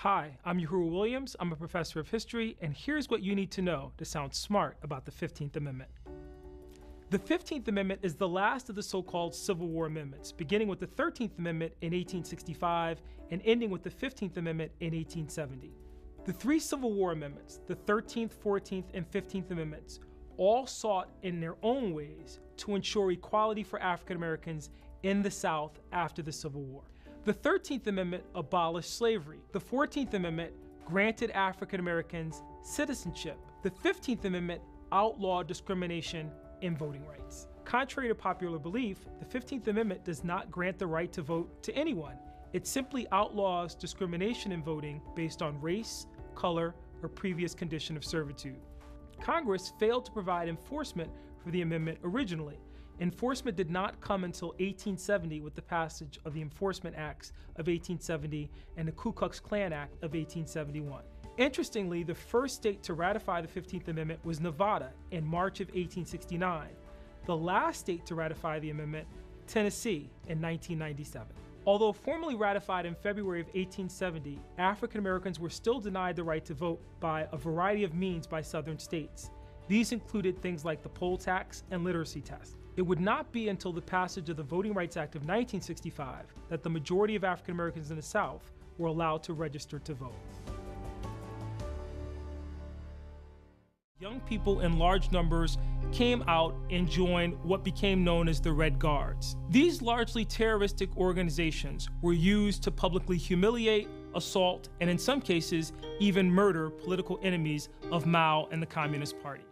Hi, I'm Uhuru Williams. I'm a professor of history, and here's what you need to know to sound smart about the 15th Amendment. The 15th Amendment is the last of the so-called Civil War amendments, beginning with the 13th Amendment in 1865 and ending with the 15th Amendment in 1870. The three Civil War amendments, the 13th, 14th, and 15th Amendments, all sought in their own ways to ensure equality for African Americans in the South after the Civil War. The 13th Amendment abolished slavery. The 14th Amendment granted African Americans citizenship. The 15th Amendment outlawed discrimination in voting rights. Contrary to popular belief, the 15th Amendment does not grant the right to vote to anyone. It simply outlaws discrimination in voting based on race, color, or previous condition of servitude. Congress failed to provide enforcement for the amendment originally. Enforcement did not come until 1870 with the passage of the Enforcement Acts of 1870 and the Ku Klux Klan Act of 1871. Interestingly, the first state to ratify the 15th Amendment was Nevada in March of 1869. The last state to ratify the amendment, Tennessee, in 1997. Although formally ratified in February of 1870, African Americans were still denied the right to vote by a variety of means by Southern states. These included things like the poll tax and literacy test. It would not be until the passage of the Voting Rights Act of 1965 that the majority of African Americans in the South were allowed to register to vote. Young people in large numbers came out and joined what became known as the Red Guards. These largely terroristic organizations were used to publicly humiliate, assault, and in some cases, even murder political enemies of Mao and the Communist Party.